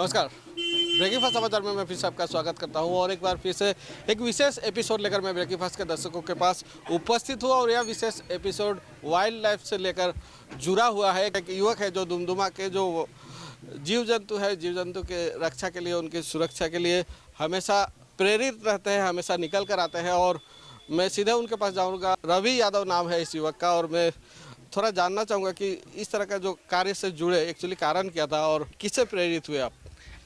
नमस्कार। ब्रेकिंग समाचार में मैं फिर से आपका स्वागत करता हूं और एक बार फिर से एक विशेष एपिसोड लेकर मैं ब्रेकिंग फास्ट के दर्शकों के पास उपस्थित हुआ और यह विशेष एपिसोड वाइल्ड लाइफ से लेकर जुड़ा हुआ है। एक युवक है जो दुमदुमा के जो जीव जंतु है, जीव जंतु के रक्षा के लिए, उनकी सुरक्षा के लिए हमेशा प्रेरित रहते हैं, हमेशा निकल कर आते हैं। और मैं सीधे उनके पास जाऊँगा। रवि यादव नाम है इस युवक का और मैं थोड़ा जानना चाहूँगा कि इस तरह का जो कार्य से जुड़े एक्चुअली कारण क्या था और किससे प्रेरित हुए आप?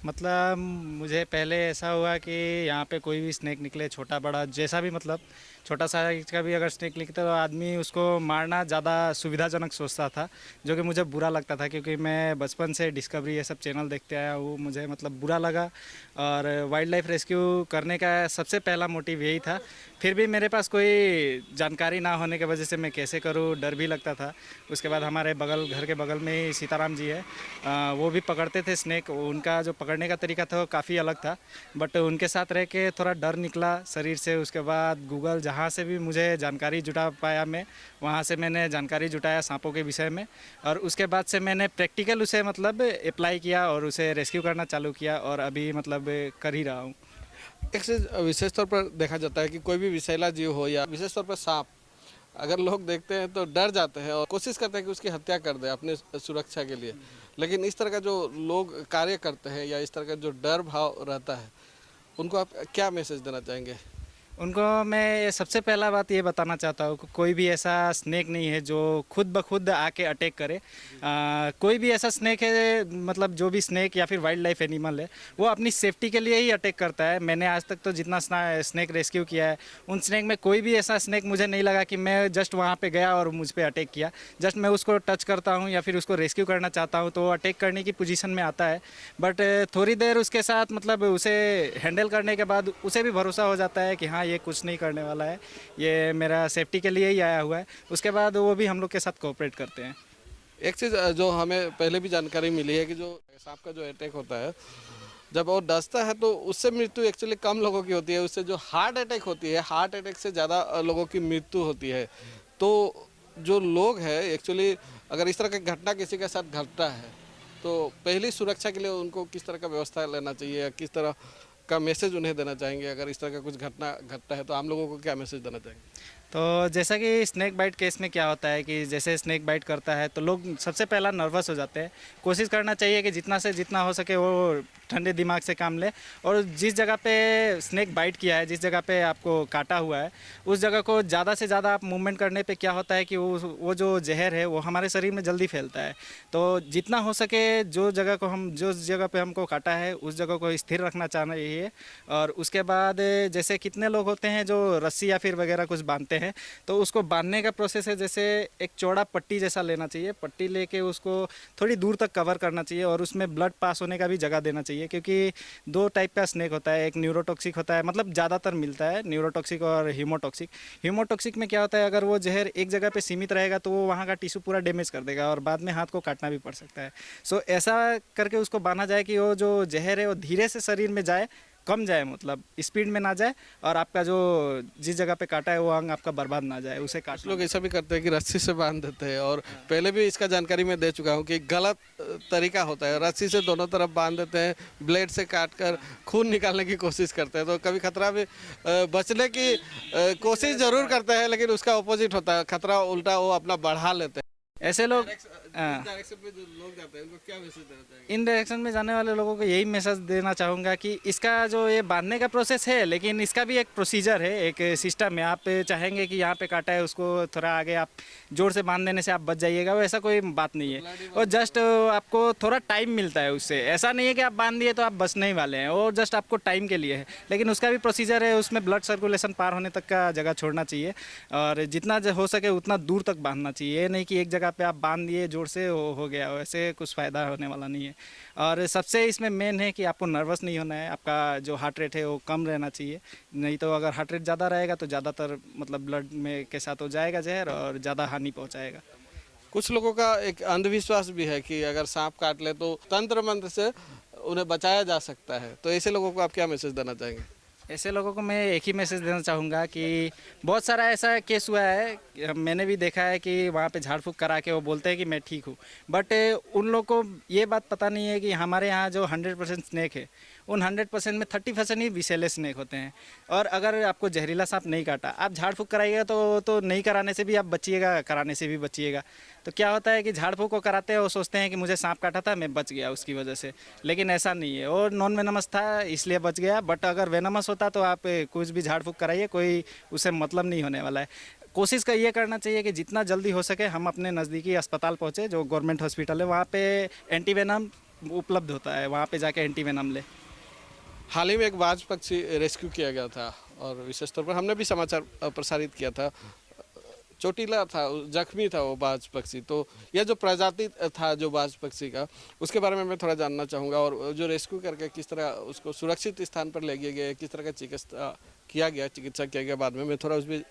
मतलब मुझे पहले ऐसा हुआ कि यहाँ पे कोई भी स्नेक निकले, छोटा बड़ा जैसा भी, मतलब छोटा साइज का भी अगर स्नेक निकले तो आदमी उसको मारना ज़्यादा सुविधाजनक सोचता था, जो कि मुझे बुरा लगता था क्योंकि मैं बचपन से डिस्कवरी ये सब चैनल देखते आया हूँ। मुझे मतलब बुरा लगा और वाइल्ड लाइफ रेस्क्यू करने का सबसे पहला मोटिव यही था। फिर भी मेरे पास कोई जानकारी ना होने की वजह से मैं कैसे करूँ, डर भी लगता था। उसके बाद हमारे घर के बगल में ही सीताराम जी है, वो भी पकड़ते थे स्नेक। उनका जो पकड़ने का तरीका था वो काफ़ी अलग था, बट उनके साथ रह के थोड़ा डर निकला शरीर से। उसके बाद गूगल जहाँ से भी मुझे जानकारी जुटा पाया, मैं वहाँ से मैंने जानकारी जुटाया सांपों के विषय में, और उसके बाद से मैंने प्रैक्टिकल उसे मतलब अप्लाई किया और उसे रेस्क्यू करना चालू किया और अभी मतलब कर ही रहा हूँ। एक चीज़ विशेष तौर पर देखा जाता है कि कोई भी विषैला जीव हो या विशेष तौर पर सांप, अगर लोग देखते हैं तो डर जाते हैं और कोशिश करते हैं कि उसकी हत्या कर दें अपने सुरक्षा के लिए। लेकिन इस तरह का जो लोग कार्य करते हैं या इस तरह का जो डर भाव रहता है, उनको आप क्या मैसेज देना चाहेंगे? उनको मैं सबसे पहला बात ये बताना चाहता हूँ कि कोई भी ऐसा स्नेक नहीं है जो खुद ब खुद आके अटैक करे। कोई भी ऐसा स्नेक है, मतलब जो भी स्नेक या फिर वाइल्ड लाइफ एनिमल है, वो अपनी सेफ्टी के लिए ही अटैक करता है। मैंने आज तक तो जितना स्नेक रेस्क्यू किया है, उन स्नेक में कोई भी ऐसा स्नेक मुझे नहीं लगा कि मैं जस्ट वहाँ पे गया और मुझ पर अटैक किया। जस्ट मैं उसको टच करता हूँ या फिर उसको रेस्क्यू करना चाहता हूँ तो वो अटैक करने की पोजीशन में आता है। बट थोड़ी देर उसके साथ मतलब उसे हैंडल करने के बाद उसे भी भरोसा हो जाता है कि हाँ, ये कुछ नहीं करने वाला है, ये मेरा सेफ्टी के लिए ही आया हुआ है। उसके बाद वो भी हम लोग के साथ कोऑपरेट करते हैं। एक चीज़ जो हमें पहले भी जानकारी मिली है कि जो सांप का जो अटैक होता है, जब वो डसता है तो उससे मृत्यु एक्चुअली कम लोगों की होती है। उससे जो हार्ट अटैक होती है, हार्ट अटैक से ज़्यादा लोगों की मृत्यु होती है। तो जो लोग हैं एक्चुअली, अगर इस तरह की घटना किसी के साथ घटता है तो पहली सुरक्षा के लिए उनको किस तरह का व्यवस्था लेना चाहिए या किस तरह का मैसेज उन्हें देना चाहेंगे? अगर इस तरह का कुछ घटना घटता है तो आम लोगों को क्या मैसेज देना चाहेंगे? तो जैसा कि स्नैक बाइट केस में क्या होता है कि जैसे स्नैक बाइट करता है तो लोग सबसे पहला नर्वस हो जाते हैं। कोशिश करना चाहिए कि जितना से जितना हो सके वो ठंडे दिमाग से काम ले, और जिस जगह पे स्नैक बाइट किया है, जिस जगह पे आपको काटा हुआ है, उस जगह को ज़्यादा से ज़्यादा आप मूवमेंट करने पे क्या होता है कि वो जो जहर है वो हमारे शरीर में जल्दी फैलता है। तो जितना हो सके जो जगह पे हमको काटा है उस जगह को स्थिर रखना चाहिए। और उसके बाद जैसे कितने लोग होते हैं जो रस्सी या फिर वगैरह कुछ बांधते हैं, तो उसको बांधने का प्रोसेस है जैसे एक चौड़ा पट्टी जैसा लेना चाहिए। पट्टी लेके उसको थोड़ी दूर तक कवर करना चाहिए और उसमें ब्लड पास होने का भी जगह देना चाहिए, क्योंकि दो टाइप का स्नेक होता है। एक न्यूरोटॉक्सिक होता है, मतलब ज़्यादातर मिलता है न्यूरोटॉक्सिक और हीमोटॉक्सिक। हीमोटॉक्सिक में क्या होता है, अगर वो जहर एक जगह पे सीमित रहेगा तो वो वहाँ का टिश्यू पूरा डैमेज कर देगा और बाद में हाथ को काटना भी पड़ सकता है। सो ऐसा करके उसको बांधा जाए कि वो जो जहर है वो धीरे से शरीर में जाए, कम जाए, मतलब स्पीड में ना जाए, और आपका जो जिस जगह पे काटा है वो अंग आपका बर्बाद ना जाए, उसे काट। कुछ लोग ऐसा भी करते हैं कि रस्सी से बांध देते हैं और पहले भी इसका जानकारी मैं दे चुका हूँ कि गलत तरीका होता है। रस्सी से दोनों तरफ बांध देते हैं, ब्लेड से काट कर खून निकालने की कोशिश करते हैं। तो कभी खतरा भी बचने की कोशिश जरूर करते हैं, लेकिन उसका ऑपोजिट होता है, खतरा उल्टा वो अपना बढ़ा लेते हैं। ऐसे लोग डायरेक्शन पे जो लोग जाते हैं उनको क्या मैसेज देना चाहेंगे? इन डायरेक्शन में जाने वाले लोगों को यही मैसेज देना चाहूँगा कि इसका जो ये बांधने का प्रोसेस है, लेकिन इसका भी एक प्रोसीजर है, एक सिस्टम है। आप चाहेंगे कि यहाँ पे काटा है उसको थोड़ा आगे आप जोर से बांध देने से आप बच जाइएगा, वो ऐसा कोई बात नहीं है। और जस्ट आपको थोड़ा टाइम मिलता है उससे। ऐसा नहीं है कि आप बांध दिए तो आप बचने ही वाले हैं, और जस्ट आपको टाइम के लिए है। लेकिन उसका भी प्रोसीजर है, उसमें ब्लड सर्कुलेशन पार होने तक का जगह छोड़ना चाहिए और जितना हो सके उतना दूर तक बांधना चाहिए। ये नहीं कि एक जगह पे आप बांध दिए जोर से हो गया, वैसे कुछ फ़ायदा होने वाला नहीं है। और सबसे इसमें मेन है कि आपको नर्वस नहीं होना है, आपका जो हार्ट रेट है वो कम रहना चाहिए। नहीं तो अगर हार्ट रेट ज़्यादा रहेगा तो ज़्यादातर मतलब ब्लड में के साथ हो जाएगा जहर और ज़्यादा हानि पहुँचाएगा। कुछ लोगों का एक अंधविश्वास भी है कि अगर सांप काट ले तो तंत्र मंत्र से उन्हें बचाया जा सकता है। तो ऐसे लोगों को आप क्या मैसेज देना चाहेंगे? ऐसे लोगों को मैं एक ही मैसेज देना चाहूँगा कि बहुत सारा ऐसा केस हुआ है, मैंने भी देखा है कि वहाँ पे झाड़ फूँक करा के वो बोलते हैं कि मैं ठीक हूँ, बट उन लोग को ये बात पता नहीं है कि हमारे यहाँ जो 100% स्नेक है, उन 100% में 30% ही विषैले स्नेक होते हैं। और अगर आपको जहरीला सांप नहीं काटा, आप झाड़ फूँक कराइएगा तो नहीं कराने से भी आप बचिएगा, कराने से भी बचिएगा। तो क्या होता है कि झाड़ फूँक को कराते हैं, वो सोचते हैं कि मुझे सांप काटा था, मैं बच गया उसकी वजह से, लेकिन ऐसा नहीं है। और नॉन वेनमस था इसलिए बच गया, बट अगर वेनमस होता तो आप कुछ भी झाड़ फूँक कराइए, कोई उससे मतलब नहीं होने वाला है। कोशिश का ये करना चाहिए कि जितना जल्दी हो सके हम अपने नज़दीकी अस्पताल पहुँचे, जो गवर्नमेंट हॉस्पिटल है, वहाँ पे एंटी वेनम उपलब्ध होता है, वहाँ पे जाके एंटी वेनम ले। हाल ही में एक बाज पक्षी रेस्क्यू किया गया था और विशेष तौर पर हमने भी समाचार प्रसारित किया था। चोटीला था, जख्मी था वो बाज पक्षी। तो यह जो प्रजाति था जो बाज पक्षी का, उसके बारे में मैं थोड़ा जानना चाहूँगा। और जो रेस्क्यू करके किस तरह उसको सुरक्षित स्थान पर ले गया गया, किस तरह का चिकित्सा किया गया बाद में, मैं थोड़ा उस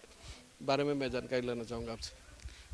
बारे में मैं जानकारी लेना चाहूँगा आपसे।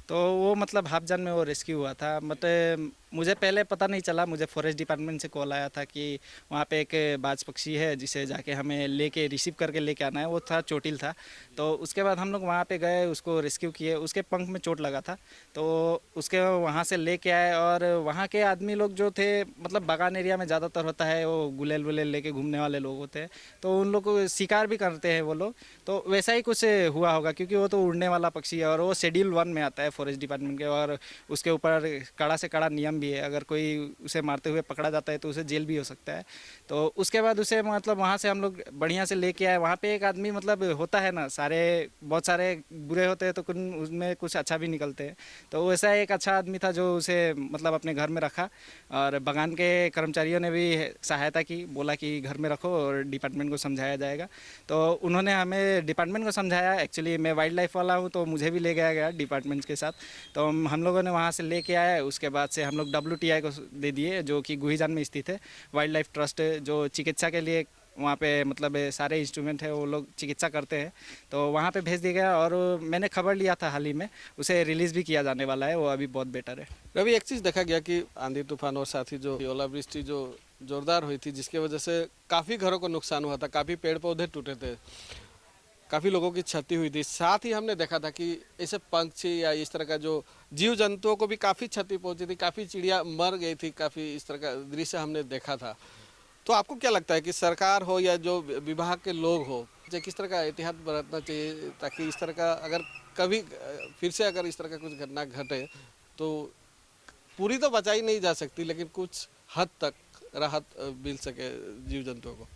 तो वो मतलब हाफजान में वो रेस्क्यू हुआ था, मतलब मुझे पहले पता नहीं चला, मुझे फॉरेस्ट डिपार्टमेंट से कॉल आया था कि वहाँ पे एक बाज पक्षी है जिसे जाके हमें लेके रिसीव करके लेके आना है। वो था चोटिल था। तो उसके बाद हम लोग वहाँ पे गए, उसको रेस्क्यू किए। उसके पंख में चोट लगा था, तो उसके वहाँ से लेके आए। और वहाँ के आदमी लोग जो थे, मतलब बागान एरिया में ज़्यादातर होता है, वो गुलेल वुलेल लेके घूमने वाले लोग होते हैं, तो उन लोग को शिकार भी करते हैं वो लोग। तो वैसा ही कुछ हुआ होगा, क्योंकि वो तो उड़ने वाला पक्षी है और वो शेड्यूल 1 में आता है फॉरेस्ट डिपार्टमेंट के। और उसके ऊपर कड़ा से कड़ा नियम भी है, अगर कोई उसे मारते हुए पकड़ा जाता है तो उसे जेल भी हो सकता है। तो उसके बाद उसे मतलब वहाँ से हम लोग बढ़िया से लेके आए। वहाँ पे एक आदमी, मतलब होता है ना, बहुत सारे बुरे होते हैं तो कुछ उसमें कुछ अच्छा भी निकलते हैं। तो वैसा एक अच्छा आदमी था जो उसे मतलब अपने घर में रखा, और बागान के कर्मचारियों ने भी सहायता की, बोला कि घर में रखो और डिपार्टमेंट को समझाया जाएगा। तो उन्होंने हमें डिपार्टमेंट को समझाया। एक्चुअली मैं वाइल्ड लाइफ वाला हूँ, तो मुझे भी ले गया डिपार्टमेंट के साथ। तो हम लोगों ने वहाँ से लेके आए। उसके बाद से हम लोग WTI को दे दिए, जो कि गुहीजान में स्थित है, वाइल्ड लाइफ ट्रस्ट, जो चिकित्सा के लिए वहाँ पे मतलब सारे इंस्ट्रूमेंट है, वो लोग चिकित्सा करते हैं। तो वहाँ पे भेज दिया गया। और मैंने खबर लिया था हाल ही में, उसे रिलीज़ भी किया जाने वाला है, वो अभी बहुत बेटर है। रवि, एक चीज़ देखा गया कि आंधी तूफान और साथ ही जो ओलावृष्टि जो जोरदार हुई थी, जिसकी वजह से काफ़ी घरों को नुकसान हुआ था, काफ़ी पेड़ पौधे टूटे थे, काफ़ी लोगों की क्षति हुई थी। साथ ही हमने देखा था कि ऐसे पंछी या इस तरह का जो जीव जंतुओं को भी काफ़ी क्षति पहुंची थी, काफ़ी चिड़िया मर गई थी, काफ़ी इस तरह का दृश्य हमने देखा था। तो आपको क्या लगता है कि सरकार हो या जो विभाग के लोग हो, किस तरह का एहतियात बरतना चाहिए ताकि इस तरह का अगर कभी फिर से अगर इस तरह का कुछ घटना घटे तो पूरी तो बचाई नहीं जा सकती, लेकिन कुछ हद तक राहत मिल सके जीव जंतुओं को?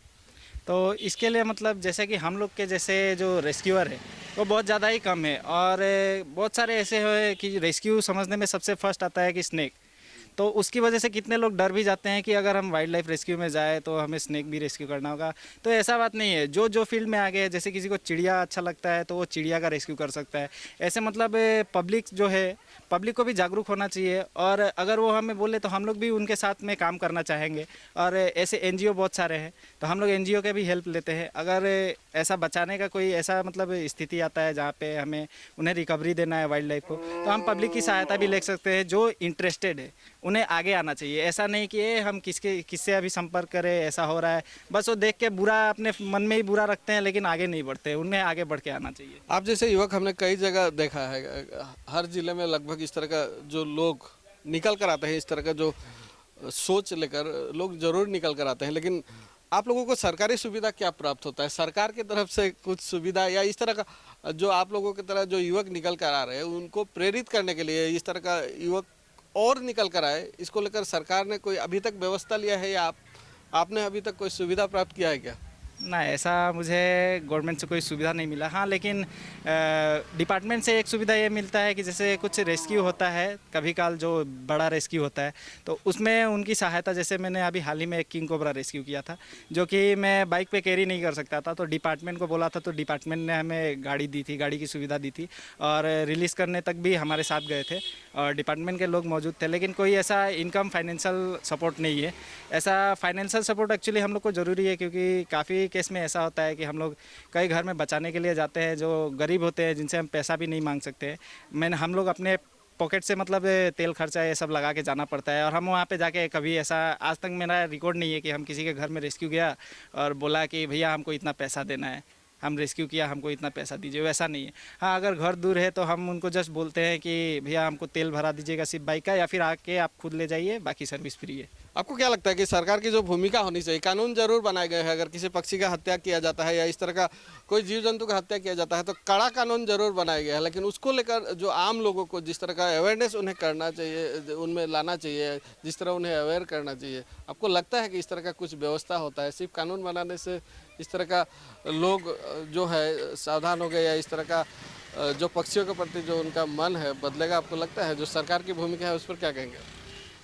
तो इसके लिए मतलब जैसे कि हम लोग के जैसे जो रेस्क्यूअर है वो बहुत ज़्यादा ही कम है। और बहुत सारे ऐसे हैं कि रेस्क्यू समझने में सबसे फर्स्ट आता है कि स्नेक। तो उसकी वजह से कितने लोग डर भी जाते हैं कि अगर हम वाइल्ड लाइफ रेस्क्यू में जाए तो हमें स्नेक भी रेस्क्यू करना होगा। तो ऐसा बात नहीं है। जो फील्ड में आगे है, जैसे किसी को चिड़िया अच्छा लगता है तो वो चिड़िया का रेस्क्यू कर सकता है। ऐसे मतलब पब्लिक जो है, पब्लिक को भी जागरूक होना चाहिए। और अगर वो हमें बोले तो हम लोग भी उनके साथ में काम करना चाहेंगे। और ऐसे NGO बहुत सारे हैं, तो हम लोग NGO के भी हेल्प लेते हैं। अगर ऐसा बचाने का कोई ऐसा मतलब स्थिति आता है जहाँ पे हमें उन्हें रिकवरी देना है वाइल्ड लाइफ को, तो हम पब्लिक की सहायता भी ले सकते हैं। जो इंटरेस्टेड है उन्हें आगे आना चाहिए। ऐसा नहीं कि हम किससे अभी संपर्क करें, ऐसा हो रहा है, बस वो देख के बुरा अपने मन में ही बुरा रखते हैं, लेकिन आगे नहीं बढ़ते। उन्हें आगे बढ़ के आना चाहिए। आप जैसे युवक हमने कई जगह देखा है, हर जिले में लगभग इस तरह का जो लोग निकल कर आते हैं, इस तरह का जो सोच लेकर लोग जरूर निकल कर आते हैं, लेकिन आप लोगों को सरकारी सुविधा क्या प्राप्त होता है? सरकार की तरफ से कुछ सुविधा या इस तरह का जो आप लोगों की तरह जो युवक निकल कर आ रहे हैं उनको प्रेरित करने के लिए इस तरह का युवक और निकल कर आए, इसको लेकर सरकार ने कोई अभी तक व्यवस्था लिया है या आपने अभी तक कोई सुविधा प्राप्त किया है क्या? ना, ऐसा मुझे गवर्नमेंट से कोई सुविधा नहीं मिला। हाँ, लेकिन डिपार्टमेंट से एक सुविधा ये मिलता है कि जैसे कुछ रेस्क्यू होता है, कभी काल जो बड़ा रेस्क्यू होता है तो उसमें उनकी सहायता, जैसे मैंने अभी हाल ही में एक किंग कोबरा रेस्क्यू किया था, जो कि मैं बाइक पे कैरी नहीं कर सकता था, तो डिपार्टमेंट को बोला था, तो डिपार्टमेंट ने हमें गाड़ी दी थी, गाड़ी की सुविधा दी थी। और रिलीज़ करने तक भी हमारे साथ गए थे और डिपार्टमेंट के लोग मौजूद थे। लेकिन कोई ऐसा इनकम फाइनेंशियल सपोर्ट नहीं है। ऐसा फाइनेंशियल सपोर्ट एक्चुअली हम लोग को ज़रूरी है, क्योंकि काफ़ी केस में ऐसा होता है कि हम लोग कई घर में बचाने के लिए जाते हैं जो गरीब होते हैं, जिनसे हम पैसा भी नहीं मांग सकते हैं। हम लोग अपने पॉकेट से मतलब तेल खर्चा ये सब लगा के जाना पड़ता है। और हम वहाँ पे जाके कभी ऐसा आज तक मेरा रिकॉर्ड नहीं है कि हम किसी के घर में रेस्क्यू गया और बोला कि भैया हमको इतना पैसा देना है, हम रेस्क्यू किया हमको इतना पैसा दीजिए, वैसा नहीं है। हाँ, अगर घर दूर है तो हम उनको जस्ट बोलते हैं कि भैया हमको तेल भरा दीजिएगा सिर्फ बाइक का, या फिर आके आप खुद ले जाइए, बाकी सर्विस फ्री है। आपको क्या लगता है कि सरकार की जो भूमिका होनी चाहिए, कानून जरूर बनाए गए हैं, अगर किसी पक्षी का हत्या किया जाता है या इस तरह का कोई जीव जंतु का हत्या किया जाता है तो कड़ा कानून जरूर बनाया गया है, लेकिन उसको लेकर जो आम लोगों को जिस तरह का अवेयरनेस उन्हें करना चाहिए, उनमें लाना चाहिए, जिस तरह उन्हें अवेयर करना चाहिए, आपको लगता है कि इस तरह का कुछ व्यवस्था होता है? सिर्फ कानून बनाने से इस तरह का लोग जो है सावधान हो गए या इस तरह का जो पक्षियों के प्रति जो उनका मन है बदलेगा? आपको लगता है जो सरकार की भूमिका है उस पर क्या कहेंगे?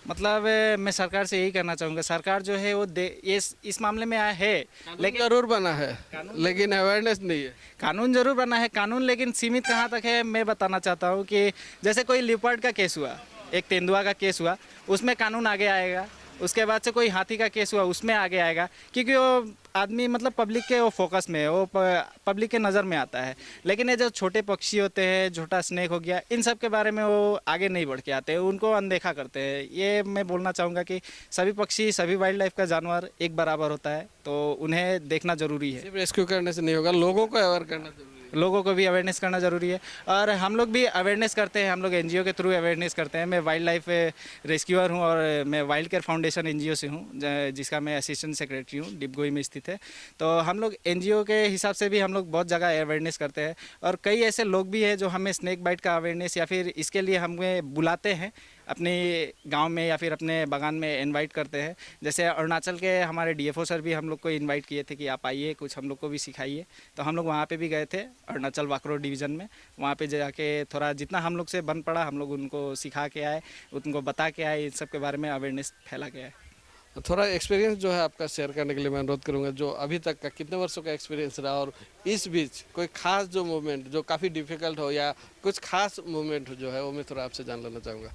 मतलब मैं सरकार से यही कहना चाहूँगा, सरकार जो है वो इस मामले में आया है, लेकिन जरूर बना है लेकिन अवेयरनेस नहीं है। कानून जरूर बना है, कानून लेकिन सीमित कहाँ तक है मैं बताना चाहता हूँ कि जैसे कोई लिपर्ड का केस हुआ, एक तेंदुआ का केस हुआ, उसमें कानून आगे आएगा। उसके बाद से कोई हाथी का केस हुआ, उसमें आगे आएगा, क्योंकि वो आदमी मतलब पब्लिक के वो फोकस में है, वो पब्लिक के नज़र में आता है। लेकिन ये जो छोटे पक्षी होते हैं, छोटा स्नेक हो गया, इन सब के बारे में वो आगे नहीं बढ़ के आते हैं, उनको अनदेखा करते हैं। ये मैं बोलना चाहूँगा कि सभी पक्षी, सभी वाइल्ड लाइफ का जानवर एक बराबर होता है, तो उन्हें देखना ज़रूरी है। सिर्फ रेस्क्यू करने से नहीं होगा, लोगों को अवेयर करना जरूरी है। लोगों को भी अवेयरनेस करना ज़रूरी है, और हम लोग भी अवेयरनेस करते हैं। हम लोग एनजीओ के थ्रू अवेयरनेस करते हैं। मैं वाइल्ड लाइफ रेस्क्यूअर हूँ और मैं वाइल्ड केयर फाउंडेशन एनजीओ से हूँ, जिसका मैं असिस्टेंट सेक्रेटरी हूँ, डिबगोई में स्थित है। तो हम लोग एनजीओ के हिसाब से भी हम लोग बहुत जगह अवेयरनेस करते हैं, और कई ऐसे लोग भी हैं जो हमें स्नेक बाइट का अवेयरनेस या फिर इसके लिए हमें बुलाते हैं अपने गांव में या फिर अपने बागान में इनवाइट करते हैं। जैसे अरुणाचल के हमारे डीएफओ सर भी हम लोग को इनवाइट किए थे कि आप आइए, कुछ हम लोग को भी सिखाइए। तो हम लोग वहाँ पे भी गए थे, अरुणाचल वाकरो डिवीज़न में। वहाँ पे जाके थोड़ा जितना हम लोग से बन पड़ा, हम लोग उनको सिखा के आए, उनको बता के आए, इन सब के बारे में अवेयरनेस फैला के आए। थोड़ा एक्सपीरियंस जो है आपका शेयर करने के लिए मैं अनुरोध करूंगा, जो अभी तक का कितने वर्षों का एक्सपीरियंस रहा, और इस बीच कोई खास जो मोमेंट जो काफ़ी डिफिकल्ट हो या कुछ खास मोमेंट जो है वो मैं थोड़ा आपसे जान लेना चाहूँगा।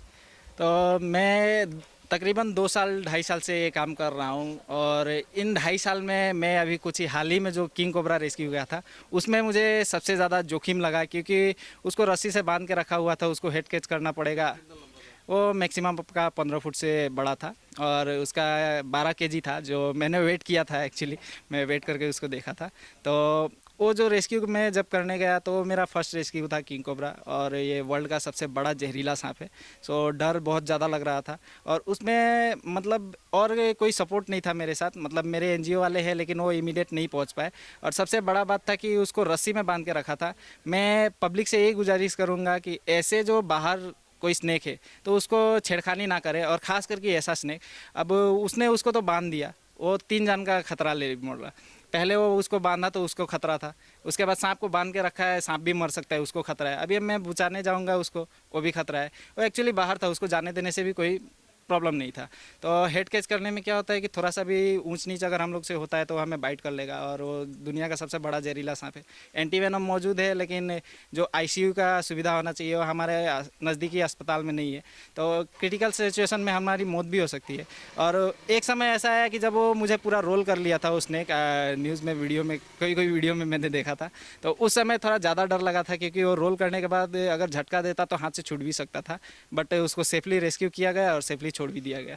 तो मैं तकरीबन 2 साल 2.5 साल से ये काम कर रहा हूँ, और इन 2.5 साल में मैं अभी कुछ ही हाल ही में जो किंग कोबरा रेस्क्यू गया था, उसमें मुझे सबसे ज़्यादा जोखिम लगा, क्योंकि उसको रस्सी से बांध के रखा हुआ था, उसको हेड कैच करना पड़ेगा। वो मैक्सिमम का 15 फुट से बड़ा था और उसका 12 केजी था, जो मैंने वेट किया था। एक्चुअली मैं वेट करके उसको देखा था। तो वो जो रेस्क्यू मैं जब करने गया तो मेरा फर्स्ट रेस्क्यू था किंग कोबरा, और ये वर्ल्ड का सबसे बड़ा जहरीला सांप है। सो डर बहुत ज़्यादा लग रहा था, और उसमें मतलब और कोई सपोर्ट नहीं था मेरे साथ। मतलब मेरे एनजीओ वाले हैं, लेकिन वो इमीडिएट नहीं पहुंच पाए। और सबसे बड़ा बात था कि उसको रस्सी में बांध के रखा था। मैं पब्लिक से यही गुजारिश करूँगा कि ऐसे जो बाहर कोई स्नेक है तो उसको छेड़खानी ना करे, और ख़ास करके ऐसा स्नेक। अब उसने उसको तो बांध दिया, वो 3 जान का खतरा ले मोड़ रहा। पहले वो उसको बांधा तो उसको खतरा था, उसके बाद सांप को बांध के रखा है, सांप भी मर सकता है, उसको खतरा है। अभी मैं बुझाने जाऊंगा उसको, वो भी खतरा है। वो एक्चुअली बाहर था, उसको जाने देने से भी कोई प्रॉब्लम नहीं था। तो हेड कैच करने में क्या होता है कि थोड़ा सा भी ऊंच नीच अगर हम लोग से होता है तो हमें बाइट कर लेगा, और वो दुनिया का सबसे बड़ा जहरीला सांप है। एंटीवेनम मौजूद है, लेकिन जो आईसीयू का सुविधा होना चाहिए वो हमारे नज़दीकी अस्पताल में नहीं है। तो क्रिटिकल सिचुएशन में हमारी मौत भी हो सकती है। और एक समय ऐसा आया कि जब वो मुझे पूरा रोल कर लिया था उसने, न्यूज़ में, वीडियो में, कोई वीडियो में मैंने देखा था। तो उस समय थोड़ा ज़्यादा डर लगा था, क्योंकि वो रोल करने के बाद अगर झटका देता तो हाथ से छूट भी सकता था। बट उसको सेफली रेस्क्यू किया गया और सेफली छोड़ भी दिया गया।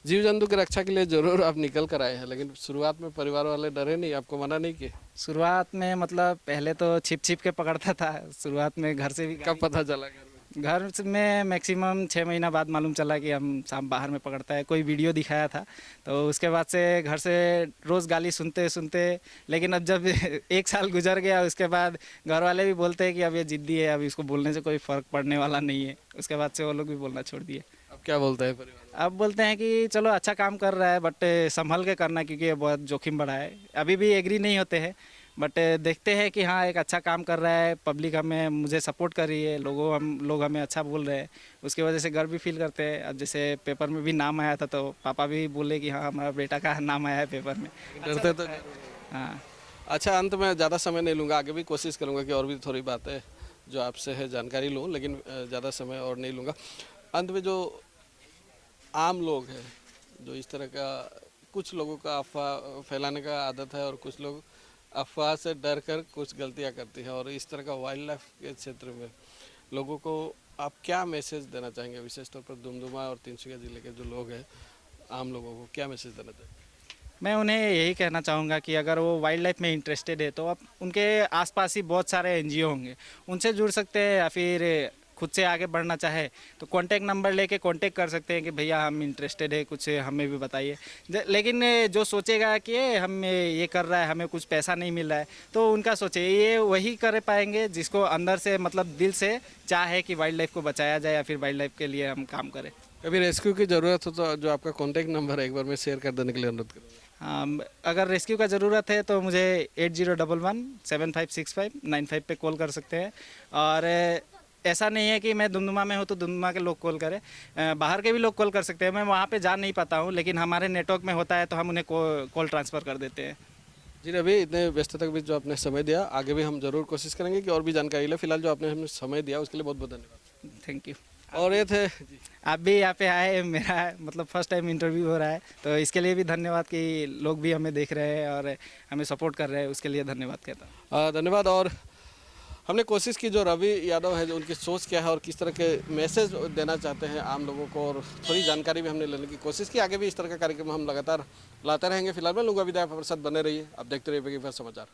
जीव जंतु की रक्षा के लिए जरूर आप निकल कर आए हैं, लेकिन शुरुआत में परिवार वाले डरे नहीं, आपको मना नहीं किए? शुरुआत में मतलब पहले तो छिप छिप के पकड़ता था। शुरुआत में घर से भी, कब पता चला घर में? घर में मैक्सिमम 6 महीना बाद मालूम चला कि हम सांप बाहर में पकड़ता है। कोई वीडियो दिखाया था, तो उसके बाद से घर से रोज़ गाली सुनते सुनते, लेकिन अब जब 1 साल गुजर गया उसके बाद घर वाले भी बोलते हैं कि अब ये ज़िद्दी है, अब इसको बोलने से कोई फ़र्क पड़ने वाला नहीं है। उसके बाद से वो लोग भी बोलना छोड़ दिए। अब क्या बोलते हैं परिवार? अब बोलते हैं कि चलो अच्छा काम कर रहा है, बट संभल के करना, क्योंकि ये बहुत जोखिम बड़ा है। अभी भी एग्री नहीं होते हैं, बट देखते हैं कि हाँ एक अच्छा काम कर रहा है, पब्लिक मुझे सपोर्ट कर रही है, लोग हमें अच्छा बोल रहे हैं, उसकी वजह से गर्व भी फील करते हैं। अब जैसे पेपर में भी नाम आया था तो पापा भी बोले कि हाँ हमारा बेटा का नाम आया है पेपर में। डरते तो हाँ। अच्छा, अंत में ज़्यादा समय नहीं लूँगा, आगे भी कोशिश करूँगा कि और भी थोड़ी बातें जो आपसे है जानकारी लूँ, लेकिन ज़्यादा समय और नहीं लूँगा। अंत में जो आम लोग हैं, जो इस तरह का, कुछ लोगों का अफवाह फैलाने का आदत है और कुछ लोग अफवाह से डर कर कुछ गलतियां करती हैं, और इस तरह का वाइल्ड लाइफ के क्षेत्र में लोगों को आप क्या मैसेज देना चाहेंगे विशेष तौर पर दुमदुमा और तिनसुकिया जिले के जो लोग हैं, आम लोगों को क्या मैसेज देना चाहेंगे? मैं उन्हें यही कहना चाहूँगा कि अगर वो वाइल्ड लाइफ में इंटरेस्टेड है तो अब उनके आसपास ही बहुत सारे एनजीओ होंगे, उनसे जुड़ सकते हैं, या फिर खुद से आगे बढ़ना चाहे तो कॉन्टैक्ट नंबर लेके कॉन्टैक्ट कर सकते हैं कि भैया हम इंटरेस्टेड है, कुछ हमें भी बताइए। लेकिन जो सोचेगा कि हम ये कर रहा है, हमें कुछ पैसा नहीं मिल रहा है, तो उनका सोचे ये वही कर पाएंगे जिसको अंदर से मतलब दिल से चाह है कि वाइल्ड लाइफ को बचाया जाए या फिर वाइल्ड लाइफ के लिए हम काम करें। कभी रेस्क्यू की ज़रूरत हो तो जो आपका कॉन्टैक्ट नंबर है एक बार मैं शेयर कर देने के लिए अनुरोध करूँगा। अगर रेस्क्यू का ज़रूरत है तो मुझे 8011-7565-95 पे कॉल कर सकते हैं। और ऐसा नहीं है कि मैं दुमदुमा में हूँ तो दुमदुमा के लोग कॉल करें, बाहर के भी लोग कॉल कर सकते हैं। मैं वहाँ पे जा नहीं पाता हूँ, लेकिन हमारे नेटवर्क में होता है तो हम उन्हें कॉल ट्रांसफ़र कर देते हैं। जी रवि, इतने व्यस्तता के बीच जो आपने समय दिया, आगे भी हम जरूर कोशिश करेंगे कि और भी जानकारी ले। फिलहाल जो आपने हमें समय दिया उसके लिए बहुत बहुत धन्यवाद। Thank you. और ये थे आप भी यहाँ पे आए, मेरा मतलब फर्स्ट टाइम इंटरव्यू हो रहा है, तो इसके लिए भी धन्यवाद कि लोग भी हमें देख रहे हैं और हमें सपोर्ट कर रहे हैं, उसके लिए धन्यवाद कहता हूँ। धन्यवाद। और हमने कोशिश की जो रवि यादव है, जो उनकी सोच क्या है और किस तरह के मैसेज देना चाहते हैं आम लोगों को, और थोड़ी जानकारी भी हमने लेने की कोशिश की। आगे भी इस तरह का कार्यक्रम हम लगातार लाते रहेंगे। फिलहाल मैं लूँगा विदाई, हमारे साथ बने रहिए। आप देखते रहिए ब्रेकिंग फास्ट समाचार।